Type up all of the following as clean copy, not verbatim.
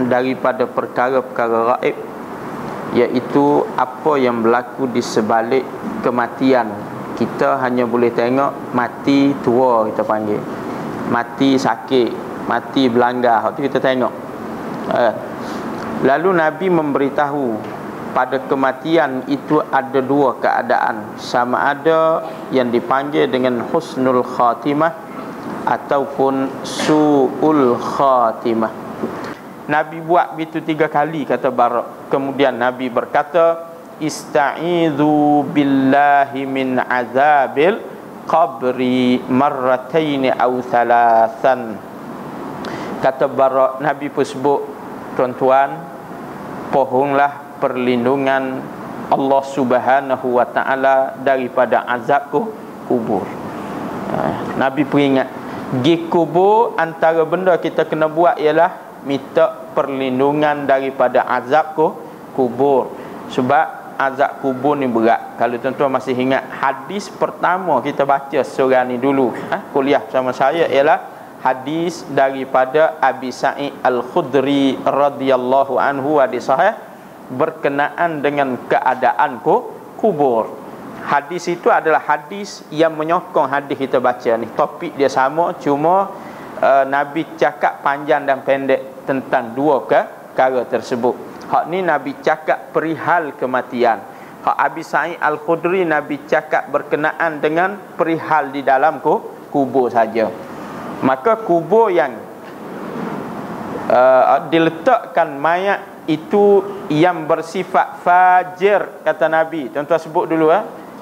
daripada perkara-perkara gaib, iaitu apa yang berlaku di sebalik kematian. Kita hanya boleh tengok mati tua, kita panggil mati sakit, mati belanggar, itu kita tengok. Lalu Nabi memberitahu pada kematian itu ada dua keadaan, sama ada yang dipanggil dengan husnul khatimah ataupun su'ul khatimah. Nabi buat begitu 3 kali, kata Barak. Kemudian Nabi berkata, ista'idhu billahi min azabil qabri marrataini aw thalathan. Kata Barak, Nabi pun sebut, tuan-tuan, pohonlah perlindungan Allah Subhanahu wa ta'ala daripada azab kubur. Nabi peringat, pergi kubur, antara benda kita kena buat ialah minta perlindungan daripada azab kubur. Sebab azab kubur ni berat. Kalau tuan-tuan masih ingat, hadis pertama kita baca surah ni dulu, kuliah bersama saya, ialah hadis daripada Abi Sa'id Al-Khudri radhiyallahu anhu, hadis sahih berkenaan dengan keadaan kubur. Hadis itu adalah hadis yang menyokong hadis kita baca ni. Topik dia sama, cuma Nabi cakap panjang dan pendek tentang dua perkara tersebut. Hak ni Nabi cakap perihal kematian. Hak Abi Sa'id Al-Khudri, Nabi cakap berkenaan dengan perihal di dalam kubur saja. Maka kubur yang diletakkan mayat itu yang bersifat fajir, kata Nabi. Tuan-tuan sebut dulu,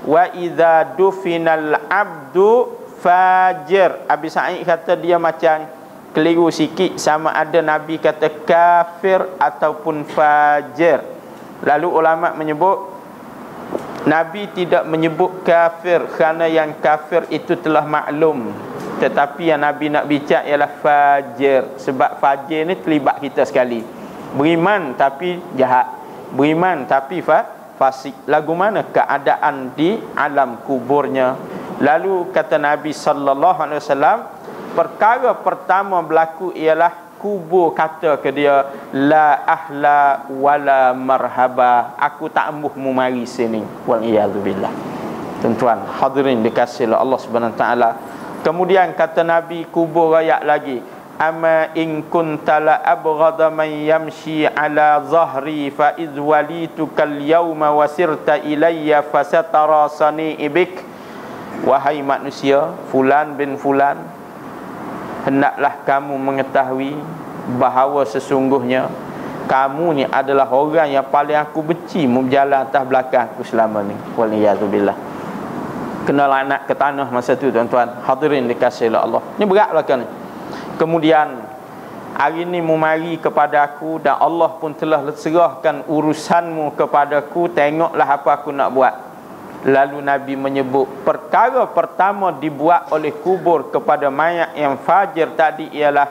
wa idza dufinal abdu fajir. Abi Sa'id kata dia macam keliru sikit, sama ada Nabi kata kafir ataupun fajir. Lalu ulama menyebut Nabi tidak menyebut kafir kerana yang kafir itu telah maklum, tetapi yang Nabi nak bincang ialah fajir. Sebab fajir ni terlibat kita sekali. Beriman tapi jahat, beriman tapi fasik. Lagu mana keadaan di alam kuburnya? Lalu kata Nabi sallallahu alaihi wasallam, perkara pertama berlaku ialah kubur kata ke dia, la ahla wala marhaba, aku tak embuhmu mari sini. Wal iyadu billah. Tuan-tuan hadirin dikasihi Allah Subhanahu wa taala. Kemudian kata Nabi, kubur rakyat lagi, ama in kunta la abghada man yamshi ala zahri fa idh walitukal yawma wasirta ilayya fasatara sani'ibik. Wahai manusia, fulan bin fulan, hendaklah kamu mengetahui bahawa sesungguhnya kamu ni adalah orang yang paling aku benci berjalan atas belakang aku selama ni. Waliyadzubillah. Kena laknat ke tanah masa tu, tuan-tuan hadirin dikasihi Allah. Ni berat belakang ni. Kemudian hari ni memari kepada aku dan Allah pun telah serahkan urusanmu kepadaku, tengoklah apa aku nak buat. Lalu Nabi menyebut perkara pertama dibuat oleh kubur kepada mayat yang fajir tadi ialah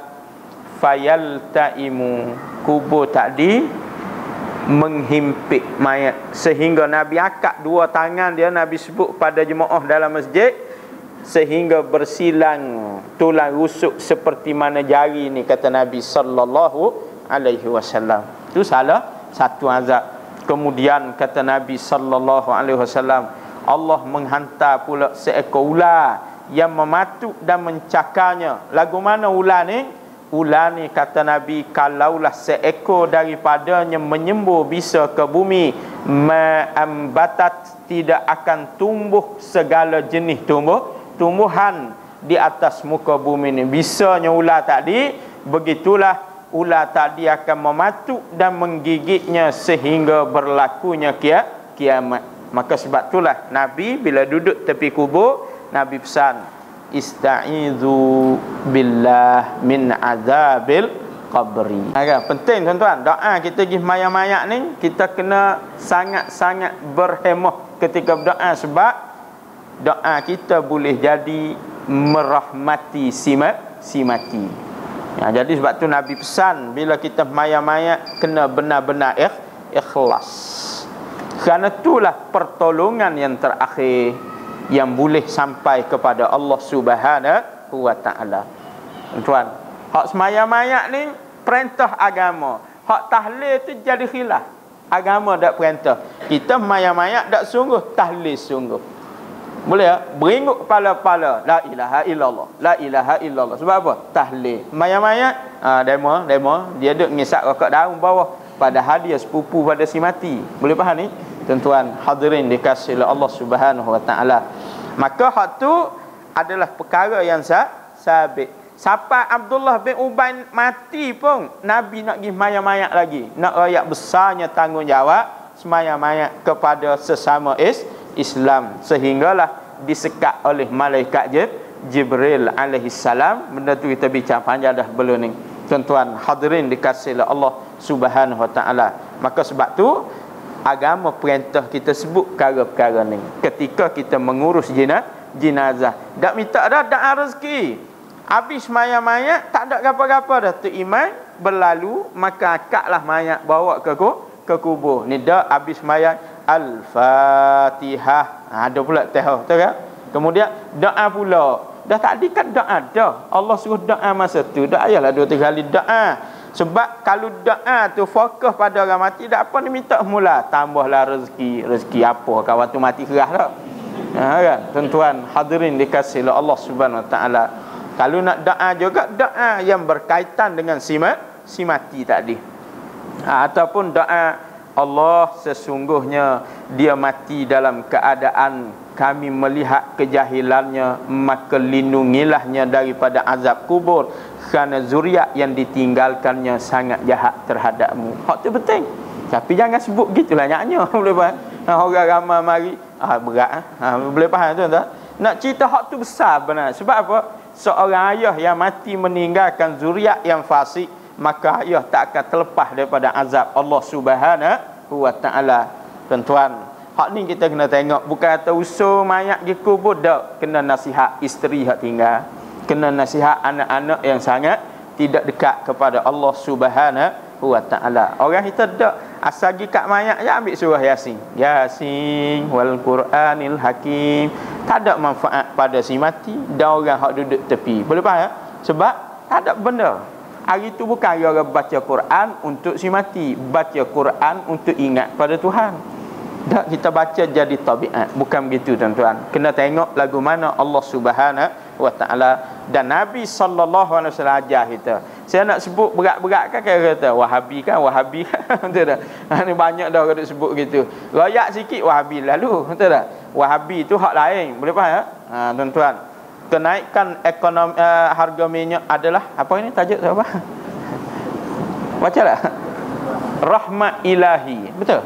fayaltaimu, kubur tadi menghimpit mayat, sehingga Nabi akak dua tangan dia, Nabi sebut pada jemaah dalam masjid, sehingga bersilang tulang rusuk seperti mana jari ni, kata Nabi sallallahu alaihi wasallam. Itu salah satu azab. Kemudian kata Nabi sallallahu alaihi wasallam, Allah menghantar pula seekor ular yang mematuk dan mencakarnya. Lagu mana ular ni? Ular ni kata Nabi, kalaulah seekor daripadanya menyembur bisa ke bumi, ma'ambatat, tidak akan tumbuh segala jenis tumbuhan di atas muka bumi ni. Bisanya ular tadi, begitulah ular tadi akan mematuk dan menggigitnya sehingga berlakunya kiamat. Maka sebab itulah Nabi bila duduk tepi kubur, Nabi pesan, ista'idzu billah min azabil qabri. Penting tuan-tuan, doa kita pergi mayat-mayat ni, kita kena sangat-sangat berhemah ketika berdoa, sebab doa kita boleh jadi merahmati si mati. Jadi sebab tu Nabi pesan bila kita mayat-mayat kena benar-benar ikhlas. Kerana itulah pertolongan yang terakhir yang boleh sampai kepada Allah Subhanahu wa ta'ala. Tuan, hak semayang-mayat ni perintah agama. Hak tahlil tu jadi khilaf. Agama tak perintah. Kita mayat-mayat tak sungguh, tahlil sungguh. Boleh tak? Beringuk kepala-kepala. La ilaha illallah. La ilaha illallah. Sebab apa? Tahlil. Mayat-mayat, demo. Dia duduk ngisap rokok daun bawah. Padahal dia sepupu pada si mati. Boleh faham ni? Tuan-tuan hadirin dikasihi oleh Allah Subhanahu wa taala. Maka hak tu adalah perkara yang sabit. Sampai Abdullah bin Ubay mati pun Nabi nak pergi mayat-mayat lagi. Nak rakyat besarnya tanggungjawab semayat-mayat kepada sesama Islam, sehinggalah disekat oleh malaikat Jibril alaihi salam. Benda tu kita bincang panjang dah belum ni. Tuan-tuan hadirin dikasihi oleh Allah Subhanahu wa taala. Maka sebab tu agama perintah kita sebut perkara-perkara ni ketika kita mengurus jenazah. Tak minta dah rezeki. Habis mayat-mayat tak ada apa-apa dah tu iman berlalu, maka akaklah mayat bawa ke kubur. Ni dah habis mayat Al-Fatihah. Ada pula tahu kan? Kemudian doa pula. Dah tadi kan doa dah. Allah suruh doa masa tu. Dah ayalah 2-3 kali doa. Sebab kalau doa tu fokus pada orang mati, tak apa ni minta mula. Tambahlah rezeki. Rezeki apa kawan tu mati kerah dah. Kan? Tuan-tuan hadirin dikasihi oleh Allah Subhanahu wa taala. Kalau nak doa juga doa yang berkaitan dengan si mati tadi. Ataupun doa Allah sesungguhnya dia mati dalam keadaan kami melihat kejahilannya, maka lindungilahnya daripada azab kubur, kerana zuriat yang ditinggalkannya sangat jahat terhadapmu. Hak tu penting. Tapi jangan sebut gitulah nyaknya. Boleh faham? Orang ramai mari berat. Boleh faham tu tak? Nak cerita hak tu besar benar. Sebab apa? Seorang ayah yang mati meninggalkan zuriat yang fasik, maka ayah tak akan terlepas daripada azab Allah Subhanahu wa taala. Tuan-tuan, hak ni kita kena tengok. Bukan kata usul mayat di kubur dak, kena nasihat isteri hak tinggal, kena nasihat anak-anak yang sangat tidak dekat kepada Allah Subhanahu wa taala. Orang kita dak asal pergi kat mayat je ambil surah Yasin. Yasin wal Quranil Hakim. Tak ada manfaat pada si mati dan orang hak duduk tepi. Boleh faham? Sebab tak ada benda. Hari tu bukan orang baca Quran untuk si mati, baca Quran untuk ingat pada Tuhan. Tak, kita baca jadi tabiat. Bukan begitu tuan-tuan. Kena tengok lagu mana Allah Subhanahu wa taala dan Nabi sallallahu alaihi wasallam ajar kita. Saya nak sebut berat-berat kan kata Wahabi kan. Betul tak? Ni banyak dah orang sebut gitu. Royak sikit Wahabi lalu. Betul tak? Wahabi tu hak lain. Boleh faham? Tuan-tuan. Kenaikan ekonomi harga minyak adalah apa ini tajuk apa? Bacalah. Rahmat ilahi. Betul?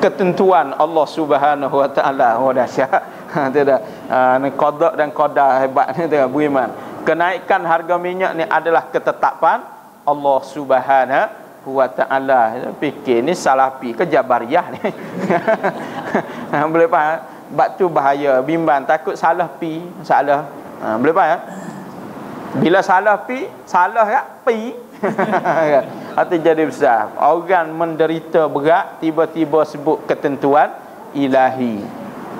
Ketentuan Allah Subhanahu wa taala. Oh dahsyat. Betul tak? Ni qada dan qadar hebat ni tu beriman. Kenaikan harga minyak ni adalah ketetapan Allah Subhanahu wa taala. Fikir ni salafi ke jabariyah ni. Boleh faham? Bab tu bahaya, bimbang, takut salah pi, salah. Boleh faham? Bila salah pi, salah tak pi. Atau jadi besar. Orang menderita berat tiba-tiba sebut ketentuan ilahi.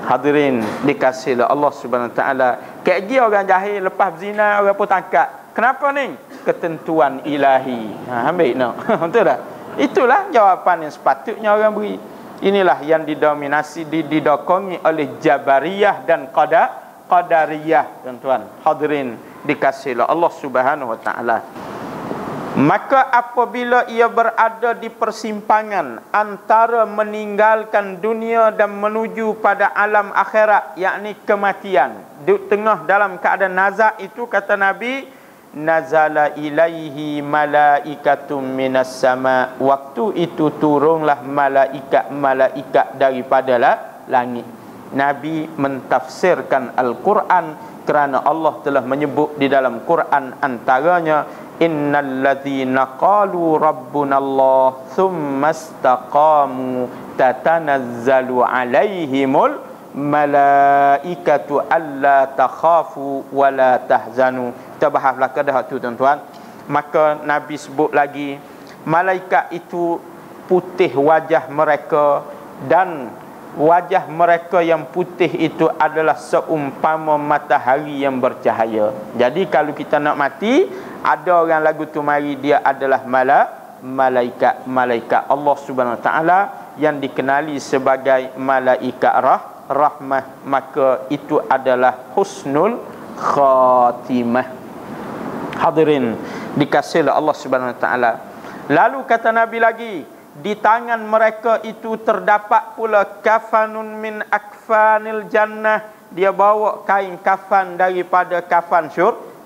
Hadirin dikasihi Allah Subhanahu wa taala. KG orang jahil lepas zina orang pun tangkap. Kenapa ni? Ketentuan ilahi. Ambil no. Betul tak? Itulah jawapan yang sepatutnya orang beri. Inilah yang didominasi didokongi oleh Jabariyah dan Qadariyah, tuan-tuan. Hadirin dikasihi Allah Subhanahu wa taala. Maka apabila ia berada di persimpangan antara meninggalkan dunia dan menuju pada alam akhirat, yakni kematian, di tengah dalam keadaan nazak itu, kata Nabi, nazala ilaihi malaikatum minas sama. Waktu itu turunlah malaikat daripada langit. Nabi mentafsirkan Al-Quran kerana Allah telah menyebut di dalam Quran antaranya, innal ladzina qalu rabbunallah thumma istaqamu tatanazzalu alaihimul malaikatu alla takhafu wa la tahzanu. Kita bahaslah kedah tu tuan-tuan. Maka Nabi sebut lagi, malaikat itu putih wajah mereka, dan wajah mereka yang putih itu adalah seumpama matahari yang bercahaya. Jadi kalau kita nak mati, ada orang lagu tu mari, dia adalah malaikat Allah Subhanahu Wa Taala yang dikenali sebagai malaikat rahmah, maka itu adalah husnul khatimah. Hadirin dikasihi Allah Subhanahu Wa Taala. Lalu kata Nabi lagi, di tangan mereka itu terdapat pula kafanun min akfanil jannah. Dia bawa kain kafan daripada kafan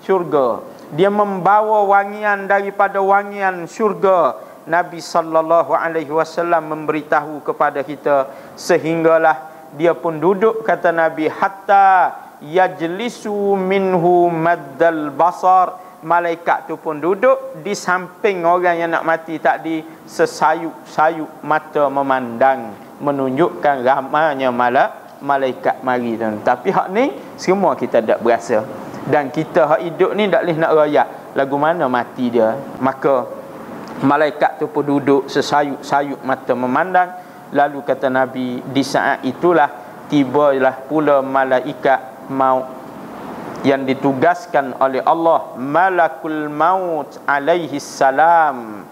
syurga. Dia membawa wangian daripada wangian syurga. Nabi sallallahu alaihi wasallam memberitahu kepada kita, sehinggalah dia pun duduk, kata Nabi, hatta yajlisu minhu maddal basar. Malaikat tu pun duduk di samping orang yang nak mati tadi, sesayup-sayup mata memandang, menunjukkan ramanya malaikat mari tu. Tapi hak ni semua kita tak berasa. Dan kita hak hidup ni tak boleh nak royak lagu mana mati dia. Maka malaikat tu pun duduk sesayup-sayup mata memandang. Lalu kata Nabi, di saat itulah tibalah pula malaikat maut yang ditugaskan oleh Allah, malakul maut alaihi salam,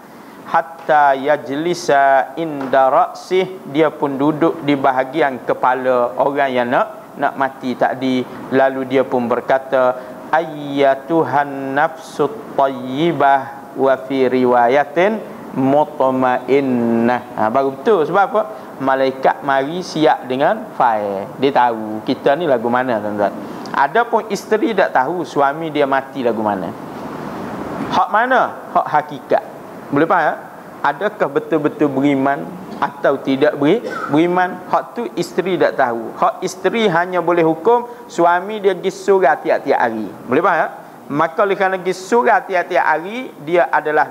hatta yajlisa inda ra'sih. Dia pun duduk di bahagian kepala orang yang nak mati tadi. Lalu dia pun berkata, ayyatuhan nafsut tayyibah, wa fi riwayatin mutmainnah. Baru betul. Sebab apa? Malaikat mari siap dengan file. Dia tahu kita ni lagu mana, tuan-tuan. Adapun isteri tak tahu suami dia mati lagu mana. Hak mana? Hak hakikat. Boleh faham tak? Adakah betul-betul beriman atau tidak beriman? Hak tu isteri tak tahu. Hak isteri hanya boleh hukum suami dia pergi surah tiap-tiap hari. Boleh faham tak? Maka oleh kerana pergi surah tiap-tiap hari, dia adalah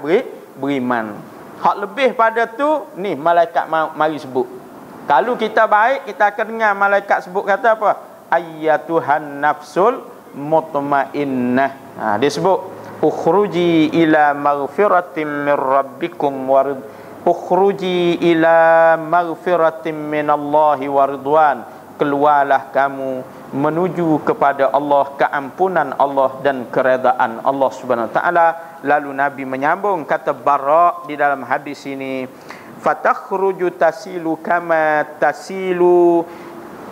beriman. Hak lebih pada tu, ni malaikat mari sebut. Kalau kita baik, kita akan dengar malaikat sebut kata apa? Ayyatuhan nafsul mutmainnah. Dia sebut ukhruji ila maghfiratin min rabbikum ukhruji ila maghfiratin minallahi wa ridwan. Keluarlah kamu menuju kepada Allah, keampunan Allah dan keredaan Allah Subhanahu Wa Taala. Lalu Nabi menyambung, kata Bara di dalam hadis ini, fatakhruju tasilu kama tasilu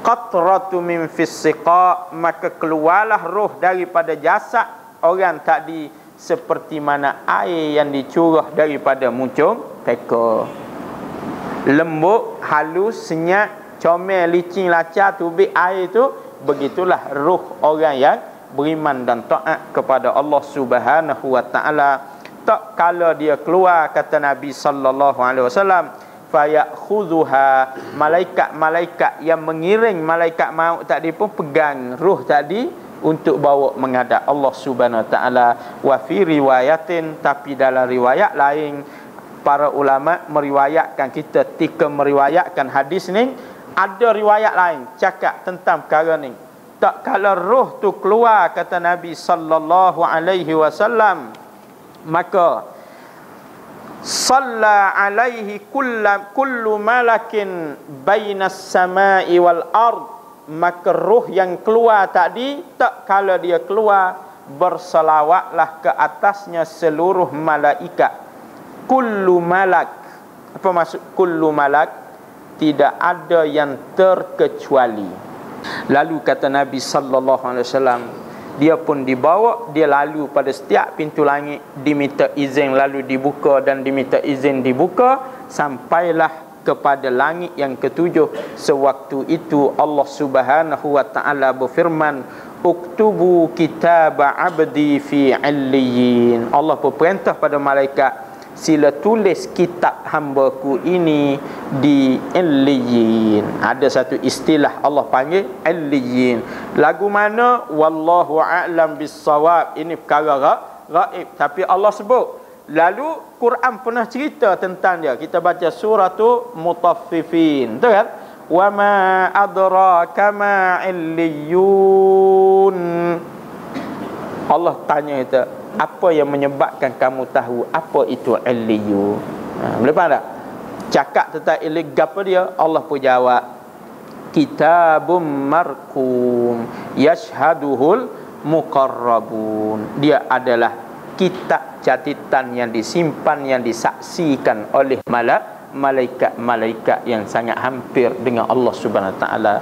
qatratu min fis-siqa. Maka keluarlah roh daripada jasad orang tadi seperti mana air yang dicurah daripada muncung teka. Lembut, halus, senyap, comel, licin, lacak, tubik air tu. Begitulah roh orang yang beriman dan taat kepada Allah Subhanahu Wa Taala. Tak kala dia keluar, kata Nabi sallallahu alaihi wasallam, fayakhudhuha, malaikat-malaikat yang mengiring malaikat maut tadi pun pegang roh tadi untuk bawa menghadap Allah Subhanahu Wa Taala. Wa fi riwayatin, tapi dalam riwayat lain para ulama meriwayatkan, kita ketika meriwayatkan hadis ni, ada riwayat lain cakap tentang perkara ni. Tak kala roh tu keluar, kata Nabi sallallahu alaihi wasallam, maka salla alaihi kullu malakin bainas samai wal ard. Maka roh yang keluar tadi, tak kala dia keluar, berselawatlah ke atasnya seluruh malaikat. Kullu malak. Apa maksud kullu malak? Tidak ada yang terkecuali. Lalu kata Nabi sallallahu alaihi wasallam, dia pun dibawa, dia lalu pada setiap pintu langit, diminta izin lalu dibuka, dan diminta izin dibuka, sampailah kepada langit yang ketujuh. Sewaktu itu Allah Subhanahu Wa Taala berfirman, uktubu kitab abdi fi illiyin. Allah berperintah pada malaikat, sila tulis kitab hambaku ini di illiyin. Ada satu istilah Allah panggil illiyin. Lagu mana? Wallahu a'lam bissawab. Ini perkara gaib, tapi Allah sebut. Lalu Quran pernah cerita tentang dia. Kita baca surah tu Mutaffifin, betul kan? Wa ma adraka ma illiyun. Allah tanya kita, apa yang menyebabkan kamu tahu apa itu illiyun? Boleh faham tak? Cakap tentang illiyin, apa dia? Allah pun jawab, kitabum marqum yashhaduhul muqarrabun. Dia adalah kitab catatan yang disimpan, yang disaksikan oleh malaikat-malaikat yang sangat hampir dengan Allah Subhanahu Wa Taala.